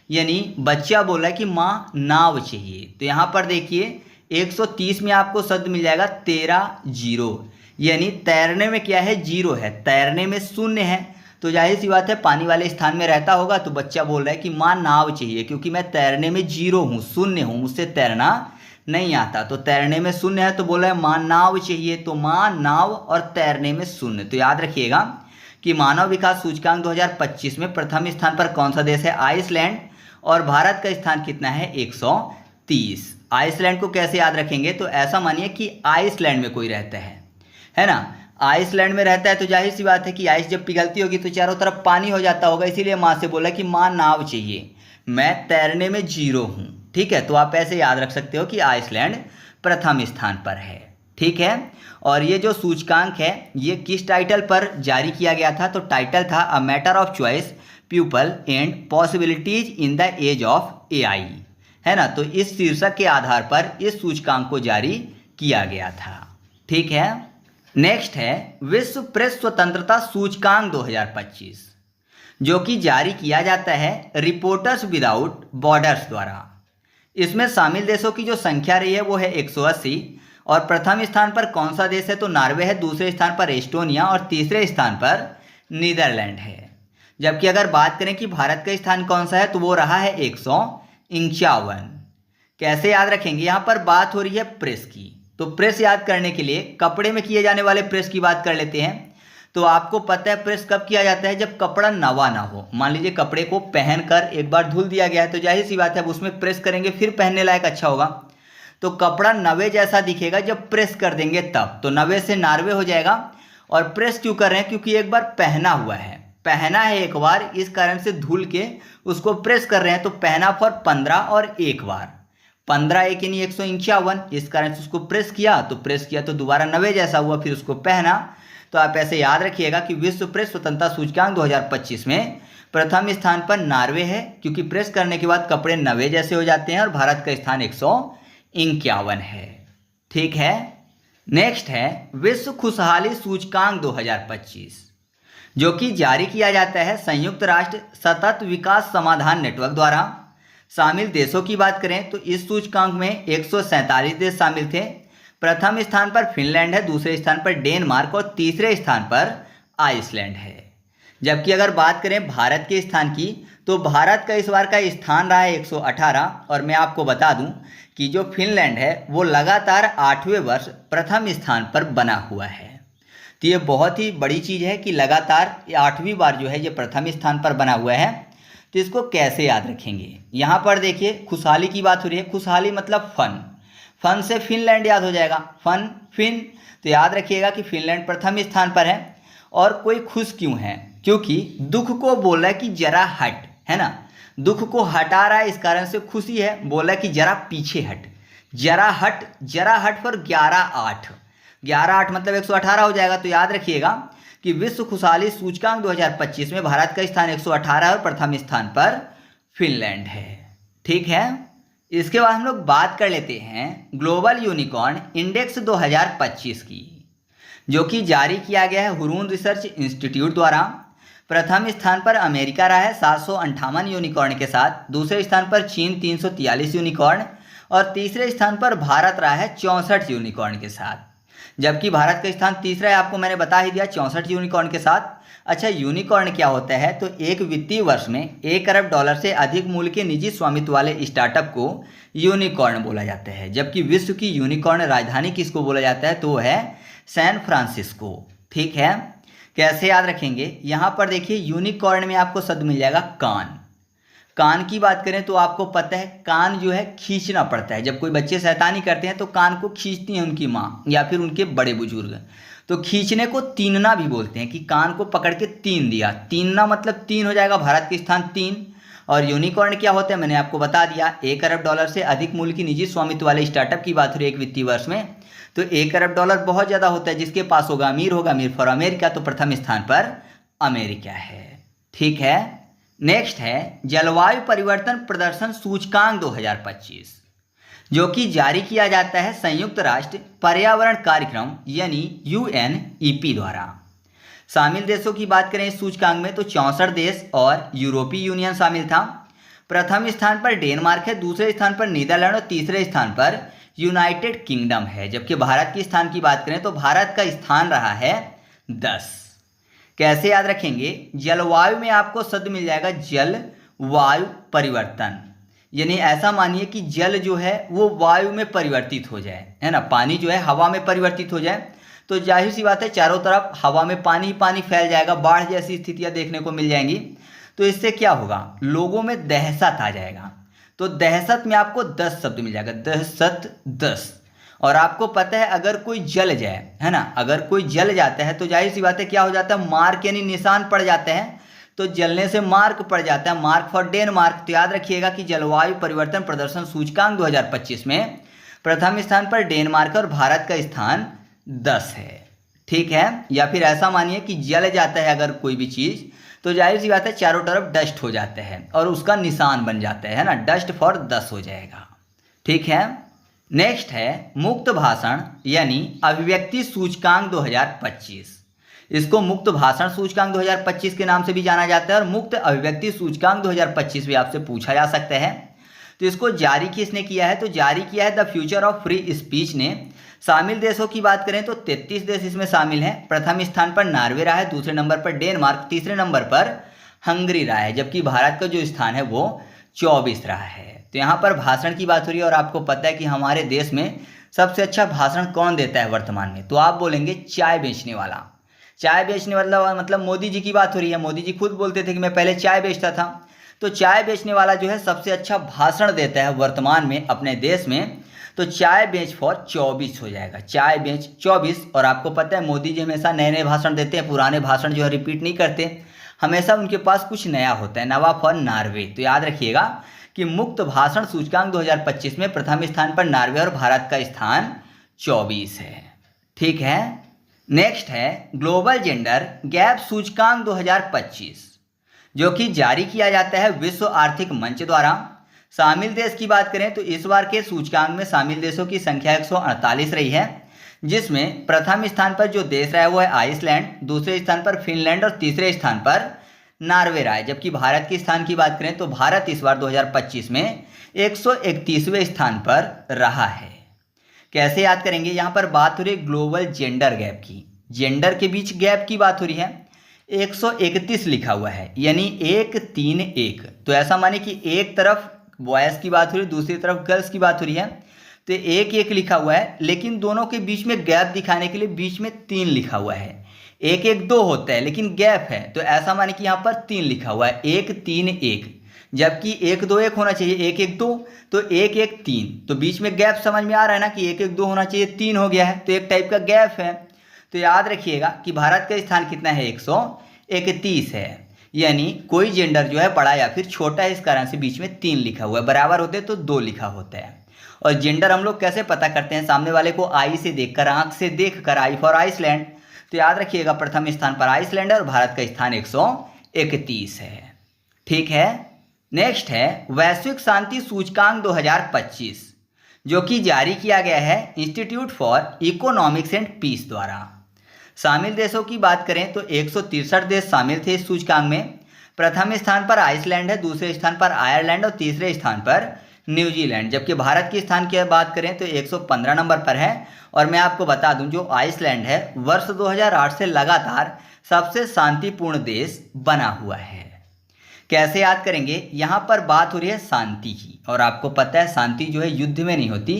यानी बच्चा बोला है कि माँ नाव चाहिए, तो यहाँ पर देखिए 130 में आपको शब्द मिल जाएगा 13 0, यानी तैरने में क्या है 0 है, तैरने में 0 है। तो जाहिर सी बात है पानी वाले स्थान में रहता होगा, तो बच्चा बोल रहा है कि माँ नाव चाहिए क्योंकि मैं तैरने में 0 हूँ, 0 हूँ, मुझसे तैरना नहीं आता। तो तैरने में 0 है तो बोला है माँ नाव चाहिए, तो माँ नाव और तैरने में 0। तो याद रखिएगा कि मानव विकास सूचकांक 2025 में प्रथम स्थान पर कौन सा देश है, आइसलैंड, और भारत का स्थान कितना है 130। आइसलैंड को कैसे याद रखेंगे, तो ऐसा मानिए कि आइसलैंड में कोई रहता है ना, आइसलैंड में रहता है, तो जाहिर सी बात है कि आइस जब पिघलती होगी तो चारों तरफ पानी हो जाता होगा, इसीलिए माँ से बोला कि माँ नाव चाहिए, मैं तैरने में 0 हूँ। ठीक है, तो आप ऐसे याद रख सकते हो कि आइसलैंड प्रथम स्थान पर है। ठीक है, और ये जो सूचकांक है ये किस टाइटल पर जारी किया गया था, तो टाइटल था a matter of choice people and possibilities in the age of AI, है ना। तो इस शीर्षक के आधार पर इस सूचकांक को जारी किया गया था। ठीक है। नेक्स्ट है विश्व प्रेस स्वतंत्रता सूचकांक 2025, जो कि जारी किया जाता है रिपोर्टर्स विदाउट बॉर्डर्स द्वारा। इसमें शामिल देशों की जो संख्या रही है वो है 180 और प्रथम स्थान पर कौन सा देश है, तो नॉर्वे है, दूसरे स्थान पर एस्टोनिया और तीसरे स्थान पर नीदरलैंड है। जबकि अगर बात करें कि भारत का स्थान कौन सा है, तो वो रहा है 151। कैसे याद रखेंगे, यहाँ पर बात हो रही है प्रेस की, तो प्रेस याद करने के लिए कपड़े में किए जाने वाले प्रेस की बात कर लेते हैं। तो आपको पता है प्रेस कब किया जाता है, जब कपड़ा नवा ना हो। मान लीजिए कपड़े को पहनकर एक बार धुल दिया गया है, तो जाहिर सी बात है अब उसमें प्रेस करेंगे फिर पहनने लायक अच्छा होगा। तो कपड़ा नवे जैसा दिखेगा जब प्रेस कर देंगे तब, तो नवे से नार्वे हो जाएगा। और प्रेस क्यों कर रहे हैं, क्योंकि एक बार पहना हुआ है, पहना है एक बार, इस कारण से धुल के उसको प्रेस कर रहे हैं। तो पहना फॉर 15 और एक बार, 15 एक यानी 151, इस कारण से उसको प्रेस किया, तो प्रेस किया तो दोबारा नवे जैसा हुआ, फिर उसको पहना। तो आप ऐसे याद रखिएगा कि विश्व प्रेस स्वतंत्रता सूचकांक 2025 में प्रथम स्थान पर नॉर्वे है, क्योंकि प्रेस करने के बाद कपड़े नवे जैसे हो जाते हैं, और भारत का स्थान 151 है। ठीक है। नेक्स्ट है विश्व खुशहाली सूचकांक 2025, जो कि जारी किया जाता है संयुक्त राष्ट्र सतत विकास समाधान नेटवर्क द्वारा। शामिल देशों की बात करें तो इस सूचकांक में 147 देश शामिल थे। प्रथम स्थान पर फिनलैंड है, दूसरे स्थान पर डेनमार्क और तीसरे स्थान पर आइसलैंड है। जबकि अगर बात करें भारत के स्थान की, तो भारत का इस बार का स्थान रहा है 118। और मैं आपको बता दूं कि जो फिनलैंड है वो लगातार 8वें वर्ष प्रथम स्थान पर बना हुआ है। तो ये बहुत ही बड़ी चीज़ है कि लगातार 8वीं बार जो है ये प्रथम स्थान पर बना हुआ है। तो इसको कैसे याद रखेंगे, यहाँ पर देखिए खुशहाली की बात हो रही है, खुशहाली मतलब फन, फन से फिनलैंड याद हो जाएगा, फन फिन। तो याद रखिएगा कि फिनलैंड प्रथम स्थान पर है। और कोई खुश क्यों है, क्योंकि दुख को बोला है कि जरा हट, है ना, दुख को हटा रहा है, इस कारण से खुशी है। बोला कि जरा पीछे हट, जरा हट पर 11-8, 11-8 मतलब 118 हो जाएगा। तो याद रखिएगा कि विश्व खुशहाली सूचकांक 2025 में भारत का स्थान 118 और प्रथम स्थान पर फिनलैंड है। ठीक है। इसके बाद हम लोग बात कर लेते हैं ग्लोबल यूनिकॉर्न इंडेक्स 2025 की, जो कि जारी किया गया है हुरून रिसर्च इंस्टीट्यूट द्वारा। प्रथम स्थान पर अमेरिका रहा है 758 यूनिकॉर्न के साथ, दूसरे स्थान पर चीन 343 यूनिकॉर्न और तीसरे स्थान पर भारत रहा है 64 यूनिकॉर्न के साथ। जबकि भारत का स्थान तीसरा है, आपको मैंने बता ही दिया 64 यूनिकॉर्न के साथ। अच्छा, यूनिकॉर्न क्या होता है? तो एक वित्तीय वर्ष में $1 अरब से अधिक मूल्य के निजी स्वामित्व वाले स्टार्टअप को यूनिकॉर्न बोला जाता है। जबकि विश्व की यूनिकॉर्न राजधानी किसको बोला जाता है? तो वो है सैन फ्रांसिस्को। ठीक है, कैसे याद रखेंगे? यहाँ पर देखिए यूनिकॉर्न में आपको शब्द मिल जाएगा कान। कान की बात करें तो आपको पता है कान जो है खींचना पड़ता है। जब कोई बच्चे शैतानी करते हैं तो कान को खींचती हैं उनकी माँ या फिर उनके बड़े बुजुर्ग। तो खींचने को तीनना भी बोलते हैं, कि कान को पकड़ के तीन दिया। तीनना मतलब तीन हो जाएगा, भारत के स्थान 3। और यूनिकॉर्न क्या होता है मैंने आपको बता दिया, $1 अरब से अधिक मूल्य की निजी स्वामित्व वाले स्टार्टअप की बात हो रही है एक वित्तीय वर्ष में। तो $1 अरब बहुत ज़्यादा होता है, जिसके पास होगा अमीर फॉर अमेरिका। तो प्रथम स्थान पर अमेरिका है। ठीक है, नेक्स्ट है जलवायु परिवर्तन प्रदर्शन सूचकांक 2025, जो कि जारी किया जाता है संयुक्त राष्ट्र पर्यावरण कार्यक्रम यानी UNEP द्वारा। शामिल देशों की बात करें इस सूचकांक में तो 64 देश और यूरोपीय यूनियन शामिल था। प्रथम स्थान पर डेनमार्क है, दूसरे स्थान पर नीदरलैंड और तीसरे स्थान पर यूनाइटेड किंगडम है। जबकि भारत के स्थान की बात करें तो भारत का स्थान रहा है 10। कैसे याद रखेंगे? जलवायु में आपको शब्द मिल जाएगा जल वायु परिवर्तन, यानी ऐसा मानिए कि जल जो है वो वायु में परिवर्तित हो जाए, है ना। पानी जो है हवा में परिवर्तित हो जाए तो जाहिर सी बात है चारों तरफ हवा में पानी ही पानी फैल जाएगा, बाढ़ जैसी स्थितियां देखने को मिल जाएंगी। तो इससे क्या होगा? लोगों में दहशत आ जाएगा। तो दहशत में आपको 10 शब्द मिल जाएगा, दहशत 10। और आपको पता है अगर कोई जल जाए, है ना, अगर कोई जल जाता है तो जाहिर सी बात है क्या हो जाता है? मार्क यानी निशान पड़ जाते हैं। तो जलने से मार्क पड़ जाता है, मार्क फॉर डेनमार्क। तो याद रखिएगा कि जलवायु परिवर्तन प्रदर्शन सूचकांक 2025 में प्रथम स्थान पर डेनमार्क और भारत का स्थान 10 है। ठीक है, या फिर ऐसा मानिए कि जल जाता है अगर कोई भी चीज़ तो जाहिर सी बात है चारों तरफ डस्ट हो जाता है और उसका निशान बन जाता है ना, डस्ट फॉर 10 हो जाएगा। ठीक है, नेक्स्ट है मुक्त भाषण यानी अभिव्यक्ति सूचकांक 2025। इसको मुक्त भाषण सूचकांक 2025 के नाम से भी जाना जाता है और मुक्त अभिव्यक्ति सूचकांक 2025 भी आपसे पूछा जा सकता है। तो इसको जारी किसने किया है? तो जारी किया है the future of free speech ने। शामिल देशों की बात करें तो 33 देश इसमें शामिल हैं। प्रथम स्थान पर नॉर्वे रहा है, दूसरे नंबर पर डेनमार्क, तीसरे नंबर पर हंगरी रहा है। जबकि भारत का जो स्थान है वो 24 रहा है। तो यहाँ पर भाषण की बात हो रही है और आपको पता है कि हमारे देश में सबसे अच्छा भाषण कौन देता है वर्तमान में? तो आप बोलेंगे चाय बेचने वाला। चाय बेचने वाला मतलब मोदी जी की बात हो रही है। मोदी जी खुद बोलते थे कि मैं पहले चाय बेचता था। तो चाय बेचने वाला जो है सबसे अच्छा भाषण देता है वर्तमान में अपने देश में। तो चाय बेच फॉर 24 हो जाएगा, चाय बेच 24। और आपको पता है मोदी जी हमेशा नए नए भाषण देते हैं, पुराने भाषण जो है रिपीट नहीं करते, हमेशा उनके पास कुछ नया होता है। नवा फॉर नॉर्वे। तो याद रखिएगा कि मुक्त भाषण सूचकांक 2025 में प्रथम स्थान पर नॉर्वे और भारत का स्थान 24 है। ठीक है, नेक्स्ट है ग्लोबल जेंडर गैप सूचकांक 2025, जो कि जारी किया जाता है विश्व आर्थिक मंच द्वारा। शामिल देश की बात करें तो इस बार के सूचकांक में शामिल देशों की संख्या 148 रही है, जिसमें प्रथम स्थान पर जो देश रहा है वो है आइसलैंड, दूसरे स्थान पर फिनलैंड और तीसरे स्थान पर नॉर्वे रहा है। जबकि भारत के स्थान की बात करें तो भारत इस बार 2025 में 131वें स्थान पर रहा है। कैसे याद करेंगे? यहाँ पर बात हो रही है ग्लोबल जेंडर गैप की, जेंडर के बीच गैप की बात हो रही है। 131 लिखा हुआ है यानी 131। तो ऐसा माने कि एक तरफ बॉयज़ की बात हो रही है, दूसरी तरफ गर्ल्स की बात हो रही है। तो 1-1 लिखा हुआ है, लेकिन दोनों के बीच में गैप दिखाने के लिए बीच में 3 लिखा हुआ है। 1-1-2 होता है लेकिन गैप है, तो ऐसा माने कि यहाँ पर 3 लिखा हुआ है, 1-3-1। जबकि 1-2-1 होना चाहिए, 1-1-2, तो 1-1-3। तो बीच में गैप समझ में आ रहा है ना कि 1-1-2 होना चाहिए, 3 हो गया है, तो एक टाइप का गैप है। तो याद रखिएगा कि भारत का स्थान कितना है? 131 है, यानी कोई जेंडर जो है बड़ा या फिर छोटा है, इस कारण से बीच में 3 लिखा हुआ है। बराबर होते तो 2 लिखा होता है। और जेंडर हम लोग कैसे पता करते हैं? सामने वाले को आई से देखकर, आंख से देखकर, आई फॉर आइसलैंड। तो याद रखिएगा प्रथम स्थान पर आइसलैंड है और भारत का स्थान 131 है। ठीक है, नेक्स्ट है वैश्विक शांति सूचकांक 2025, जो कि जारी किया गया है institute for economics and peace द्वारा। शामिल देशों की बात करें तो 163 देश शामिल थे इस सूचकांक में। प्रथम स्थान पर आइसलैंड है, दूसरे स्थान पर आयरलैंड और तीसरे स्थान पर न्यूजीलैंड। जबकि भारत के स्थान की बात करें तो 115 नंबर पर है। और मैं आपको बता दूं जो आइसलैंड है वर्ष 2008 से लगातार सबसे शांतिपूर्ण देश बना हुआ है। कैसे याद करेंगे, यहाँ पर बात हो रही है शांति की, और आपको पता है शांति जो है युद्ध में नहीं होती,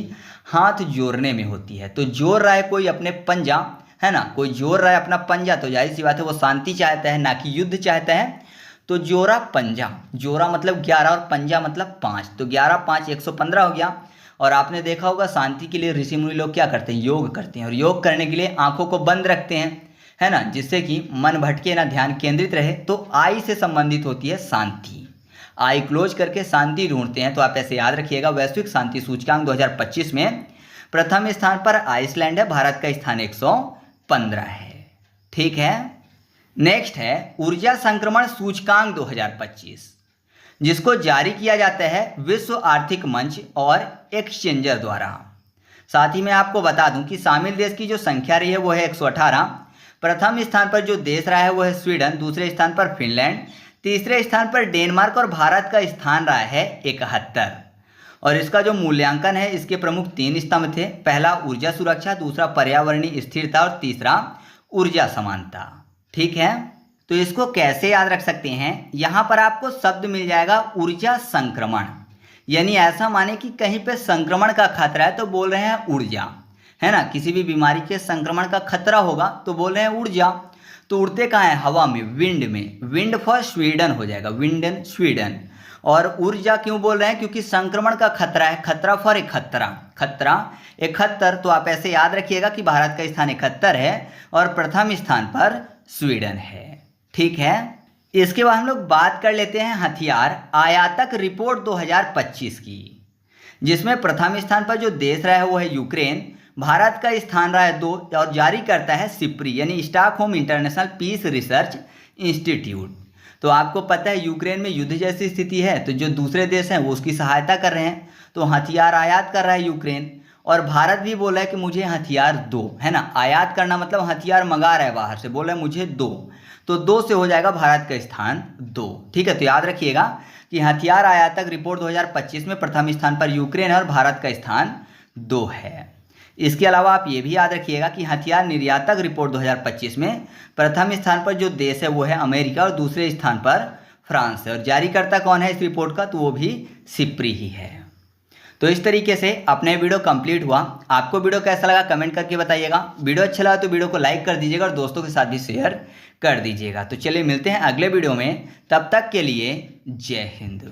हाथ जोड़ने में होती है। तो जोड़ रहा है कोई अपने पंजा, है ना, कोई जोड़ रहा है अपना पंजा, तो जाहिर सी बात है वो शांति चाहता है, ना कि युद्ध चाहता है। तो जोड़ा पंजा, जोड़ा मतलब 11 और पंजा मतलब 5, तो 11 5 115 हो गया। और आपने देखा होगा शांति के लिए ऋषि मुनि लोग क्या करते हैं, योग करते हैं, और योग करने के लिए आंखों को बंद रखते हैं, है ना, जिससे कि मन भटके ना, ध्यान केंद्रित रहे। तो आई से संबंधित होती है शांति, आई क्लोज करके शांति ढूंढते हैं। तो आप ऐसे याद रखिएगा, वैश्विक शांति सूचकांक 2025 में प्रथम स्थान पर आइसलैंड है, भारत का स्थान 115 है। ठीक है, नेक्स्ट है ऊर्जा संक्रमण सूचकांक 2025, जिसको जारी किया जाता है विश्व आर्थिक मंच और एक्सचेंजर द्वारा। साथ ही मैं आपको बता दूं कि शामिल देश की जो संख्या रही है वो है 118। प्रथम स्थान पर जो देश रहा है वो है स्वीडन, दूसरे स्थान पर फिनलैंड, तीसरे स्थान पर डेनमार्क, और भारत का स्थान रहा है 71। और इसका जो मूल्यांकन है, इसके प्रमुख 3 स्तंभ थे। पहला ऊर्जा सुरक्षा, दूसरा पर्यावरणीय स्थिरता, और तीसरा ऊर्जा समानता। ठीक है, तो इसको कैसे याद रख सकते हैं, यहाँ पर आपको शब्द मिल जाएगा ऊर्जा संक्रमण, यानी ऐसा माने कि कहीं पे संक्रमण का खतरा है तो बोल रहे हैं ऊर्जा, है ना, किसी भी बीमारी के संक्रमण का खतरा होगा तो बोल रहे हैं ऊर्जा। तो उड़ते कहाँ है, हवा में, विंड में, विंड फॉर स्वीडन हो जाएगा, विंड इन स्वीडन। और ऊर्जा क्यों बोल रहे हैं, क्योंकि संक्रमण का खतरा है, खतरा फॉर 71, खतरा 71। तो आप ऐसे याद रखिएगा कि भारत का स्थान 71 है और प्रथम स्थान पर स्वीडन है। ठीक है, इसके बाद हम लोग बात कर लेते हैं हथियार आयातक रिपोर्ट 2025 की, जिसमें प्रथम स्थान पर जो देश रहा है वो है यूक्रेन, भारत का स्थान रहा है 2, और जारी करता है सिप्री यानी Stockholm international peace research institute. तो आपको पता है यूक्रेन में युद्ध जैसी स्थिति है, तो जो दूसरे देश हैं वो उसकी सहायता कर रहे हैं, तो हथियार आयात कर रहा है यूक्रेन। और भारत भी बोला है कि मुझे हथियार दो, है ना, आयात करना मतलब हथियार मंगा रहा है बाहर से, बोला है मुझे दो, तो 2 से हो जाएगा भारत का स्थान 2। ठीक है, तो याद रखिएगा कि हथियार आयातक रिपोर्ट 2025 में प्रथम स्थान पर यूक्रेन है और भारत का स्थान 2 है। इसके अलावा आप ये भी याद रखिएगा कि हथियार निर्यातक रिपोर्ट 2025 में प्रथम स्थान पर जो देश है वो है अमेरिका, और दूसरे स्थान पर फ्रांस है, और जारीकर्ता कौन है इस रिपोर्ट का, तो वो भी सिप्री ही है। तो इस तरीके से अपने वीडियो कंप्लीट हुआ। आपको वीडियो कैसा लगा कमेंट करके बताइएगा। वीडियो अच्छा लगा तो वीडियो को लाइक कर दीजिएगा और दोस्तों के साथ भी शेयर कर दीजिएगा। तो चलिए मिलते हैं अगले वीडियो में, तब तक के लिए जय हिंद।